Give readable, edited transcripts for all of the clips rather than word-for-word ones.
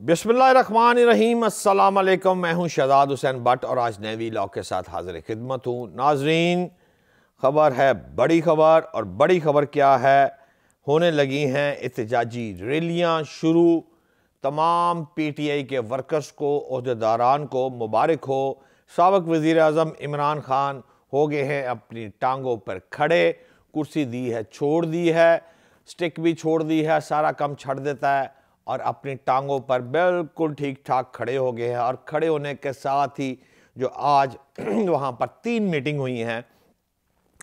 बिस्मिल्लाहिर्रहमानिर्रहीम, अस्सलाम वालेकुम। मैं हूं शहजाद हुसैन भट्ट और आज नए व्लॉग के साथ हाजिर खिदमत हूं। नाजरीन, खबर है बड़ी खबर, और बड़ी खबर क्या है, होने लगी हैं एहतजाजी रैलियां शुरू। तमाम PTI के वर्कर्स को, ओहदेदारान को मुबारक हो। साबिक वज़ीर आज़म इमरान खान हो गए हैं अपनी टांगों पर खड़े। कुर्सी दी है, छोड़ दी है, स्टिक भी छोड़ दी है, सारा काम छड़ देता है और अपनी टांगों पर बिल्कुल ठीक ठाक खड़े हो गए हैं। और खड़े होने के साथ ही जो आज वहाँ पर 3 मीटिंग हुई हैं,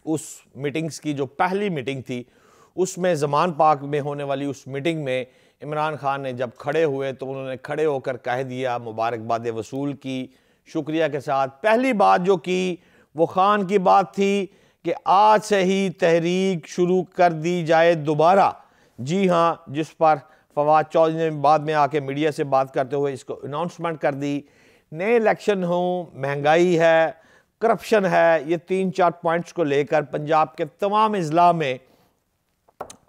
उस मीटिंग्स की जो पहली मीटिंग थी उसमें ज़मान पार्क में होने वाली उस मीटिंग में इमरान खान ने जब खड़े हुए तो उन्होंने खड़े होकर कह दिया, मुबारकबाद वसूल की, शुक्रिया के साथ। पहली बात जो की वो खान की बात थी कि आज से ही तहरीक शुरू कर दी जाए दोबारा। जी हाँ, जिस पर फवाद चौधरी ने बाद में आके मीडिया से बात करते हुए इसको अनाउंसमेंट कर दी। नए इलेक्शन हो, महंगाई है, करप्शन है, ये 3-4 पॉइंट्स को लेकर पंजाब के तमाम अजला में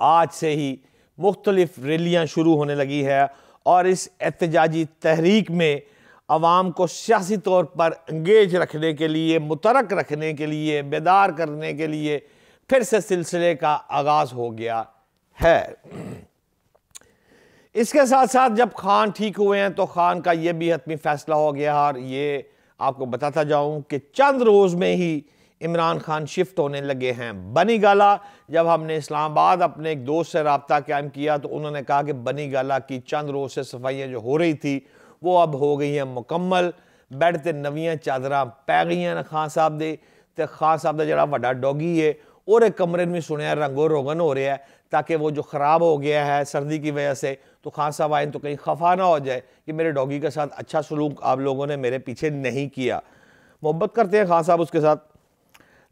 आज से ही मुख्तलिफ रैलियां शुरू होने लगी है। और इस एहतजाजी तहरीक में अवाम को सियासी तौर पर इंगेज रखने के लिए, मुतरक रखने के लिए, बेदार करने के लिए फिर से सिलसिले का आगाज़ हो गया है। इसके साथ साथ जब खान ठीक हुए हैं तो खान का ये भी हतमी फैसला हो गया, और ये आपको बताता जाऊं कि चंद रोज़ में ही इमरान खान शिफ्ट होने लगे हैं बनी गाला। जब हमने इस्लामाबाद अपने एक दोस्त से रब्ता कायम किया तो उन्होंने कहा कि बनी गाला की चंद रोज़ से सफाइयाँ जो हो रही थी वो अब हो गई हैं मुकम्मल। बैड ते नवियां चादरां पै गई हैं खान साहब दे, ते खान साहब का जड़ा वड्डा डॉगी है और एक कमरे में सुनिया रंगो रोगन हो रहा है, ताकि वो जो ख़राब हो गया है सर्दी की वजह से, तो खान साहब आए तो कहीं खफा ना हो जाए कि मेरे डॉगी के साथ अच्छा सलूक आप लोगों ने मेरे पीछे नहीं किया। मोहब्बत करते हैं खान साहब उसके साथ।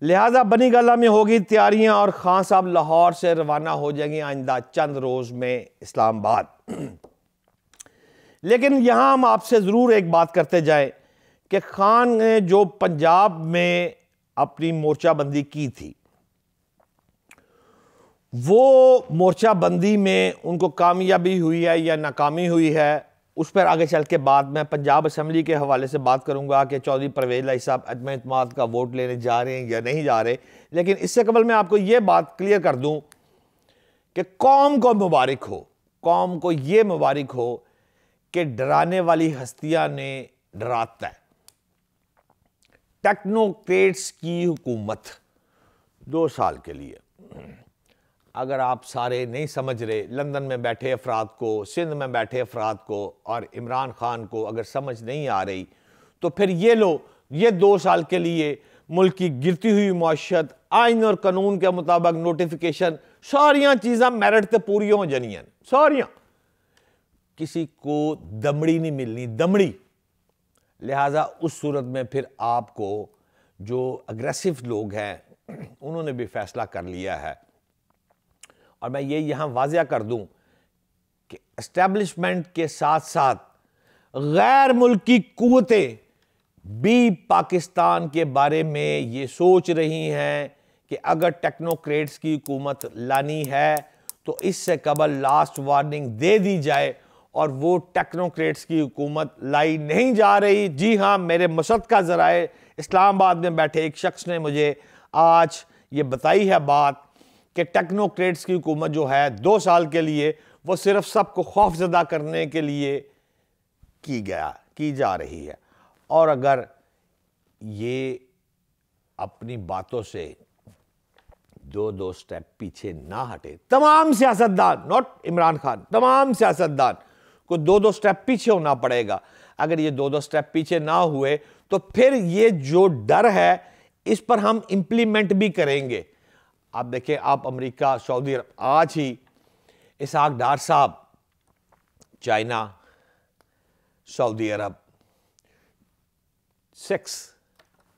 लिहाजा बनी गाला में होगी तैयारियां और खान साहब लाहौर से रवाना हो जाएंगे आइंदा चंद रोज़ में इस्लामाबाद। लेकिन यहां हम आपसे ज़रूर एक बात करते जाए कि खान ने जो पंजाब में अपनी मोर्चाबंदी की थी, वो मोर्चाबंदी में उनको कामयाबी हुई है या नाकामी हुई है, उस पर आगे चल के बाद मैं पंजाब असम्बली के हवाले से बात करूंगा कि चौधरी परवेज़ इलाही साहब अदम एतमाद का वोट लेने जा रहे हैं या नहीं जा रहे। लेकिन इससे कबल मैं आपको ये बात क्लियर कर दूं कि कौम को मुबारक हो, कौम को ये मुबारक हो कि डराने वाली हस्तियां ने डराता है। टेक्नोक्रेट्स की हुकूमत 2 साल के लिए, अगर आप सारे नहीं समझ रहे, लंदन में बैठे अफराद को, सिंध में बैठे अफराद को और इमरान खान को अगर समझ नहीं आ रही, तो फिर ये लो, ये 2 साल के लिए मुल्क की गिरती हुई मौशत, आइन और कानून के मुताबिक नोटिफिकेशन, सारियां चीज़ां मेरिट ते पूरी हो जानियां, सारियां। किसी को दमड़ी नहीं मिलनी, दमड़ी। लिहाजा उस सूरत में फिर आपको जो अग्रेसिव लोग हैं उन्होंने भी फैसला कर लिया है। और मैं ये यहाँ वाज़िया कर दूं कि एस्टेब्लिशमेंट के साथ साथ गैर मुल्की कुव्वतें भी पाकिस्तान के बारे में ये सोच रही हैं कि अगर टेक्नोक्रेट्स की हुकूमत लानी है तो इससे कबल लास्ट वार्निंग दे दी जाए, और वो टेक्नोक्रेट्स की हुकूमत लाई नहीं जा रही। जी हाँ, मेरे मुसद्दक़ा ज़राए इस्लामाबाद में बैठे एक शख्स ने मुझे आज ये बताई है बात कि टेक्नोक्रेट्स की हुकूमत जो है 2 साल के लिए वो सिर्फ सबको खौफज़दा करने के लिए की जा रही है। और अगर ये अपनी बातों से 2 स्टेप पीछे ना हटे, तमाम सियासतदान, नॉट इमरान खान, तमाम सियासतदान को 2 स्टेप पीछे होना पड़ेगा। अगर ये 2 स्टेप पीछे ना हुए तो फिर ये जो डर है इस पर हम इंप्लीमेंट भी करेंगे। आप देखें, आप अमेरिका, सऊदी अरब, आज ही इसहाक डार साहब चाइना, सऊदी अरब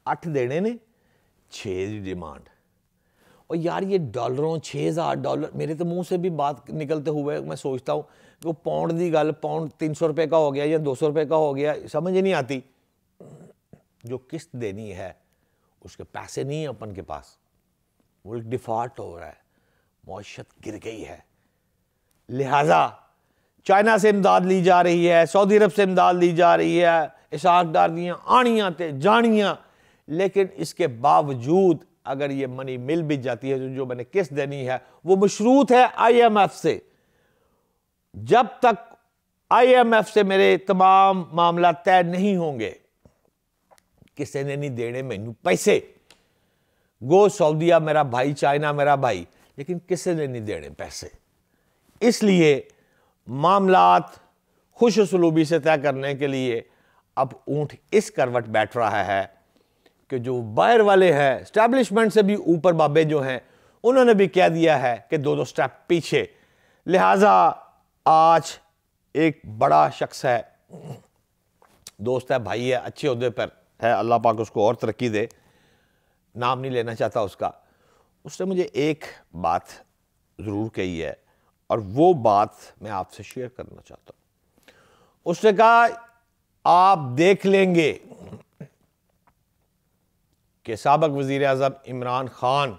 8 देने ने 6 की डिमांड। और यार ये डॉलरों, $6,000, मेरे तो मुंह से भी बात निकलते हुए मैं सोचता हूँ कि वो पाउंड की गल, पाउंड 300 रुपये का हो गया या 200 रुपये का हो गया, समझ ही नहीं आती। जो किस्त देनी है उसके पैसे नहीं है अपन के पास, मुल्क डिफॉल्ट हो रहा है, मौशत गिर गई है। लिहाजा चाइना से इमदाद ली जा रही है, सऊदी अरब से इमदाद ली जा रही है, इसाक डारदियाँ आनियाँ ते जानियाँ, लेकिन इसके बावजूद अगर ये मनी मिल भी जाती है तो जो मैंने किस्त देनी है वो मशरूत है IMF से। जब तक IMF से मेरे तमाम मामला तय नहीं होंगे, किसी ने नहीं देने मैनू पैसे। गो सऊदिया मेरा भाई, चाइना मेरा भाई, लेकिन किसी ने नहीं देने पैसे। इसलिए मामलात खुश उसलूबी से तय करने के लिए अब ऊंट इस करवट बैठ रहा है कि जो बाहर वाले हैं, एस्टैब्लिशमेंट से भी ऊपर बाबे जो हैं, उन्होंने भी कह दिया है कि 2-2 स्टेप पीछे। लिहाजा आज एक बड़ा शख्स है, दोस्त है, भाई है, अच्छे ओहदे पर है, अल्लाह पाक उसको और तरक्की दे, नाम नहीं लेना चाहता उसका। उसने मुझे एक बात ज़रूर कही है और वो बात मैं आपसे शेयर करना चाहता हूँ। उसने कहा आप देख लेंगे कि साबिक वज़ीर आज़म इमरान खान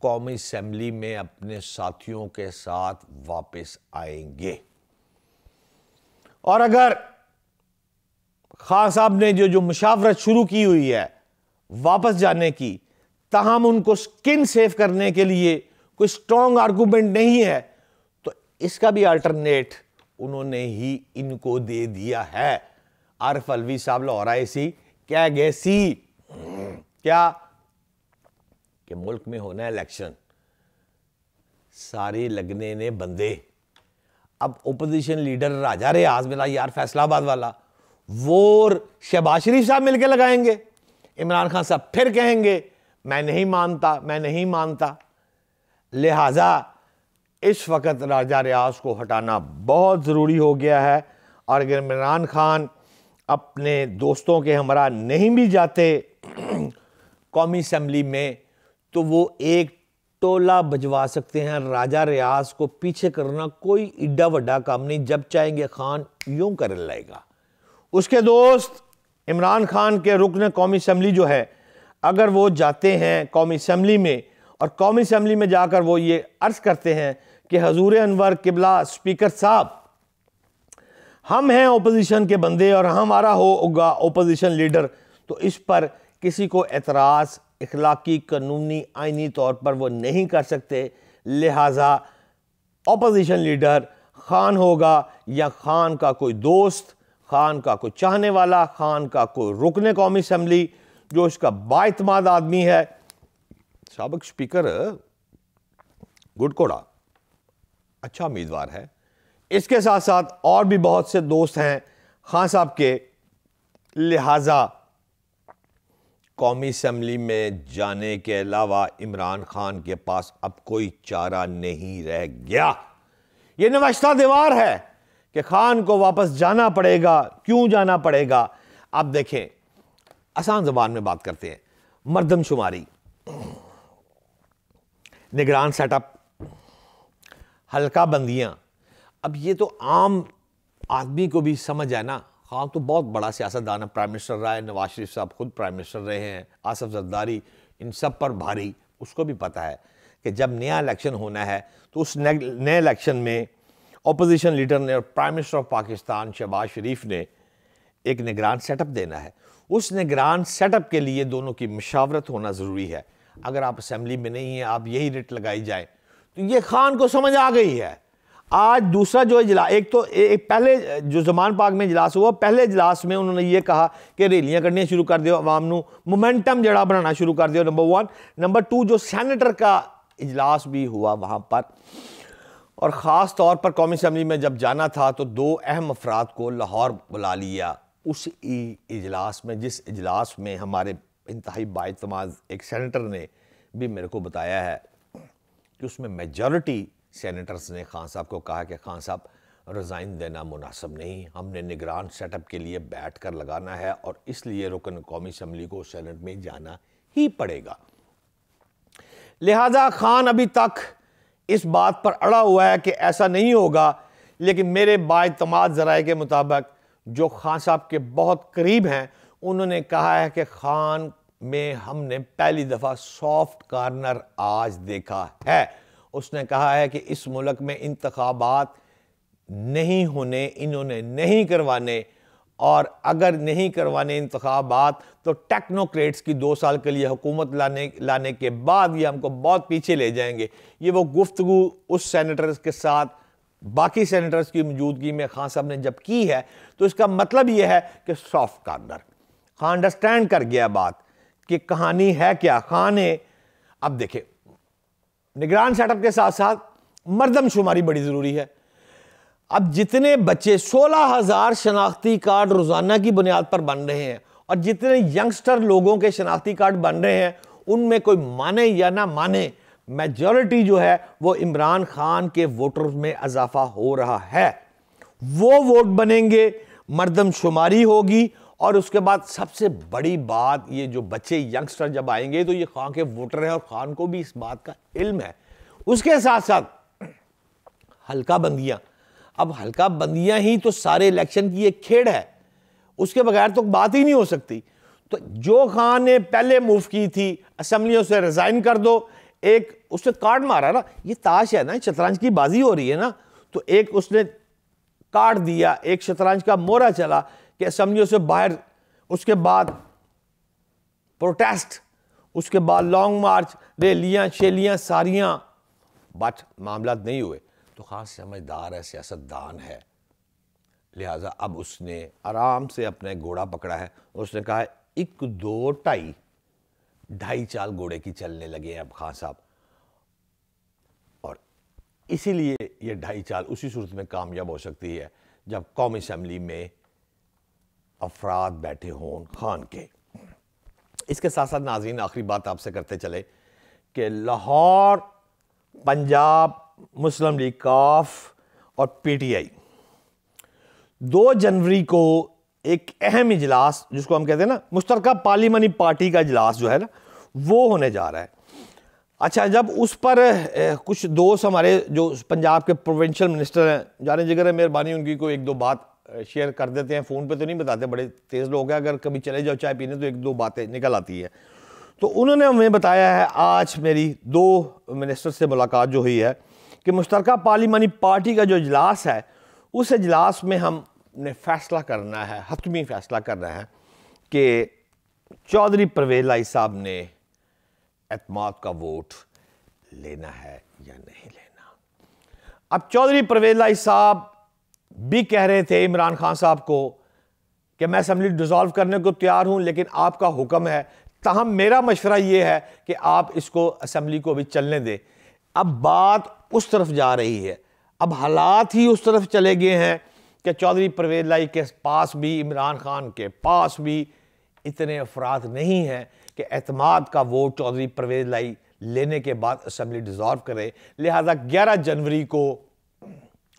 कौमी असेंबली में अपने साथियों के साथ वापस आएंगे, और अगर खान साहब ने जो मुशावरत शुरू की हुई है वापस जाने की, ताहम उनको स्किन सेव करने के लिए कोई स्ट्रॉन्ग आर्गूमेंट नहीं है, तो इसका भी अल्टरनेट उन्होंने ही इनको दे दिया है। आरिफ अलवी साहब लाहौर आए सी, क्या गए सी क्या कि मुल्क में होना है इलेक्शन, सारे लगने ने बंदे। अब ओपोजिशन लीडर राजा रियाज मेरा यार फैसलाबाद वाला, वो शहबाज शरीफ साहब मिलकर लगाएंगे, इमरान खान साहब फिर कहेंगे मैं नहीं मानता, मैं नहीं मानता। लिहाजा इस वक्त राजा रियाज को हटाना बहुत ज़रूरी हो गया है, और अगर इमरान खान अपने दोस्तों के हमरा नहीं भी जाते कौमी असम्बली में, तो वो एक टोला बजवा सकते हैं। राजा रियाज को पीछे करना कोई इड्डा वड्डा काम नहीं, जब चाहेंगे खान यूं कर लेगा। उसके दोस्त इमरान खान के रुकन कौमी असम्बली जो है, अगर वो जाते हैं कौमी असम्बली में और कौमी असम्बली में जाकर वो ये अर्ज़ करते हैं कि हजूर अनवर किबला स्पीकर साहब, हम हैं ओपोजिशन के बंदे और हमारा होगा ओपोजिशन लीडर, तो इस पर किसी को एतराज़ इखलाकी कानूनी आइनी तौर पर वो नहीं कर सकते। लिहाजा ओपोजिशन लीडर खान होगा या खान का कोई दोस्त, खान का कोई चाहने वाला, खान का कोई रुकने कौमी असम्बली जो इसका बाइतमाद आदमी है। साबिक स्पीकर गुडकोड़ा अच्छा उम्मीदवार है। इसके साथ साथ और भी बहुत से दोस्त हैं खान साहब के। लिहाजा कौमी असम्बली में जाने के अलावा इमरान खान के पास अब कोई चारा नहीं रह गया। ये नवश्ता दीवार है कि खान को वापस जाना पड़ेगा। क्यों जाना पड़ेगा? आप देखें, आसान ज़बान में बात करते हैं। मर्दमशुमारी, निगरान सेटअप, हल्का बंदियां, अब ये तो आम आदमी को भी समझ है ना। खान तो बहुत बड़ा सियासतदान है, प्राइम मिनिस्टर रहा है, नवाज शरीफ साहब खुद प्राइम मिनिस्टर रहे हैं, आसिफ जरदारी, इन सब पर भारी। उसको भी पता है कि जब नया इलेक्शन होना है तो उस नए इलेक्शन में अपोजिशन लीडर ने और prime minister of Pakistan Shahbaz Sharif ने एक निगरान सेटअप देना है। उस निगरान सेटअप के लिए दोनों की मशावरत होना ज़रूरी है। अगर आप असम्बली में नहीं हैं, आप यही रिट लगाई जाए, तो ये खान को समझ आ गई है। आज दूसरा जो इजलास, एक तो पहले जो ज़मान पाक में इजलास हुआ, पहले इजलास में उन्होंने ये कहा कि रैलियाँ करनी शुरू कर दियो, अवाम नू मोमेंटम जड़ा बनाना शुरू कर दियो, नंबर 1। नंबर 2, जो सेनेटर का इजलास भी हुआ वहाँ पर, और ख़ास तौर पर कौमी असम्बली में जब जाना था तो 2 अहम अफराद को लाहौर बुला लिया उस इजलास में, जिस इजलास में हमारे इंतहाई बाइतमाद एक सेनेटर ने भी मेरे को बताया है कि उसमें मेजॉरिटी सेनेटर्स ने खान साहब को कहा कि खान साहब रिज़ाइन देना मुनासिब नहीं, हमने निगरान सेटअप के लिए बैठ कर लगाना है और इसलिए रुकन कौमी असम्बली को सेनेट में जाना ही पड़ेगा। लिहाजा खान अभी तक इस बात पर अड़ा हुआ है कि ऐसा नहीं होगा, लेकिन मेरे बाइतमाद ज़राए के मुताबिक जो खान साहब के बहुत करीब हैं, उन्होंने कहा है कि खान में हमने पहली दफ़ा सॉफ्ट कॉर्नर आज देखा है। उसने कहा है कि इस मुल्क में इंतखाबात नहीं होने, इन्होंने नहीं करवाने, और अगर नहीं करवाने इंतखाबात तो टेक्नोक्रेट्स की 2 साल के लिए हुकूमत लाने के बाद ये हमको बहुत पीछे ले जाएंगे। ये वो गुफ्तगू उस सेनेटर्स के साथ बाकी सेनेटर्स की मौजूदगी में खान साहब ने जब की है, तो इसका मतलब ये है कि सॉफ्ट कॉर्नर, खान अंडरस्टैंड कर गया बात कि कहानी है क्या। खान ने अब देखे निगरान सेटअप के साथ साथ मर्दमशुमारी बड़ी ज़रूरी है। अब जितने बच्चे 16,000 शनाख्ती कार्ड रोज़ाना की बुनियाद पर बन रहे हैं और जितने यंगस्टर लोगों के शनाख्ती कार्ड बन रहे हैं, उनमें कोई माने या ना माने, मेजॉरिटी जो है वो इमरान खान के वोटर्स में इजाफा हो रहा है। वो वोट बनेंगे, मर्दमशुमारी होगी, और उसके बाद सबसे बड़ी बात, ये जो बच्चे यंगस्टर जब आएंगे तो ये खान के वोटर हैं और खान को भी इस बात का इल्म है। उसके साथ साथ हल्का बंदियां, अब हल्का बंदियां ही तो सारे इलेक्शन की एक खेड़ है, उसके बगैर तो बात ही नहीं हो सकती। तो जो खान ने पहले मूव की थी असेंबलियों से रिजाइन कर दो, एक उसने कार्ड मारा ना, ये ताश है ना, शतरंज की बाजी हो रही है ना, तो एक उसने कार्ड दिया, एक शतरंज का मोहरा चला कि असेंबलियों से बाहर, उसके बाद प्रोटेस्ट, उसके बाद लॉन्ग मार्च, रैलियां शेलियां सारियां, बट मामला नहीं हुए। तो खान समझदार है, सियासतदान है, लिहाजा अब उसने आराम से अपना घोड़ा पकड़ा है। उसने कहा 1 2 2.5 चाल घोड़े की चलने लगे हैं अब खान साहब, और इसीलिए ये 2.5 चाल उसी सूरत में कामयाब हो सकती है जब कौमी असेंबली में अफराद बैठे हों खान के। इसके साथ साथ नाज़रीन आखिरी बात आपसे करते चले कि लाहौर पंजाब मुस्लिम लीग काफ और पीटीआई 2 जनवरी को एक अहम इजलास, जिसको हम कहते हैं ना मुश्तरका पार्लिमानी पार्टी का इजलास जो है ना, वो होने जा रहा है। अच्छा, जब उस पर कुछ दोस्त हमारे जो पंजाब के प्रोविंशियल मिनिस्टर हैं, जाने जिगर है, मेहरबानी उनकी कोई 1 2 बात शेयर कर देते हैं, फ़ोन पे तो नहीं बताते, बड़े तेज़ लोग हैं, अगर कभी चले जाओ चाय पीने तो 1 2 बातें निकल आती है। तो उन्होंने हमें बताया है, आज मेरी 2 मिनिस्टर से मुलाकात जो हुई है, कि मुश्तरका पार्लिमानी पार्टी का जो इजलास है, उस इजलास में हमने फ़ैसला करना है, हतमी फ़ैसला करना है कि चौधरी परवेज़ लाई साहब ने एतमाद का वोट लेना है या नहीं लेना। अब चौधरी परवेज़ लाई साहब भी कह रहे थे इमरान खान साहब को कि मैं असेंबली डिसॉल्व करने को तैयार हूं, लेकिन आपका हुक्म है। ताहम मेरा मशवरा यह है कि आप इसको असेंबली को भी चलने दें। अब बात उस तरफ जा रही है, अब हालात ही उस तरफ चले गए हैं कि चौधरी परवेज़ लाई के पास भी, इमरान खान के पास भी इतने अफराद नहीं हैं कि एतमाद का वोट चौधरी परवेज़ लाई लेने के बाद असेंबली डिसॉल्व करे। लिहाजा 11 जनवरी को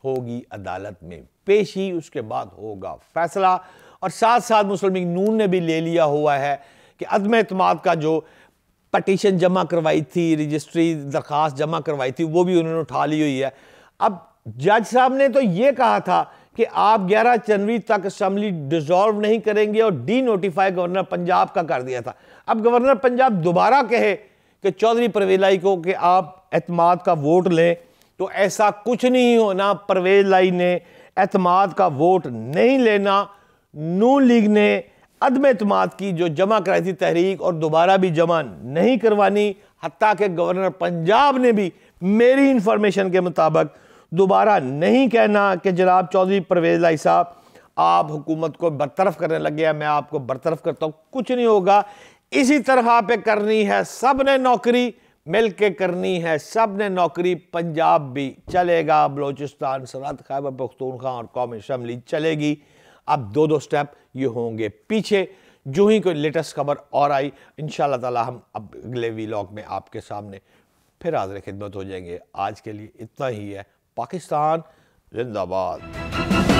होगी अदालत में पेशी, उसके बाद होगा फैसला। और साथ साथ मुस्लिम लीग नून ने भी ले लिया हुआ है कि अदम एतमाद का जो पटिशन जमा करवाई थी, रजिस्ट्री दरख्वास्त जमा करवाई थी, वो भी उन्होंने उठा ली हुई है। अब जज साहब ने तो ये कहा था कि आप 11 जनवरी तक असेंबली डिसॉल्व नहीं करेंगे और डी नोटिफाई गवर्नर पंजाब का कर दिया था। अब गवर्नर पंजाब दोबारा कहे कि चौधरी परवेज़ लाई को कि आप एतमाद का वोट लें, तो ऐसा कुछ नहीं होना। परवेज़ लाई ने एतमाद का वोट नहीं लेना। नून लीग ने अदम एतमाद की जो जमा कराई थी तहरीक, और दोबारा भी जमा नहीं करवानी। हत्ता कि गवर्नर पंजाब ने भी मेरी इंफॉर्मेशन के मुताबिक दोबारा नहीं कहना कि जनाब चौधरी परवेज़ लाई साहब आप हुकूमत को बरतरफ करने लगे हैं, मैं आपको बरतरफ करता हूं। कुछ नहीं होगा। इसी तरह पे करनी है सब ने नौकरी, मिल के करनी है सब ने नौकरी। पंजाब भी चलेगा, बलोचिस्तान, सरहद, खैबर पख्तूनख्वा और कौमी असेंबली चलेगी। अब 2-2 स्टेप ये होंगे पीछे। जो ही कोई लेटेस्ट खबर और आई, इंशाअल्लाह ताला हम अब अगले व्लॉग में आपके सामने फिर हाज़िर खिदमत हो जाएंगे। आज के लिए इतना ही है। पाकिस्तान जिंदाबाद।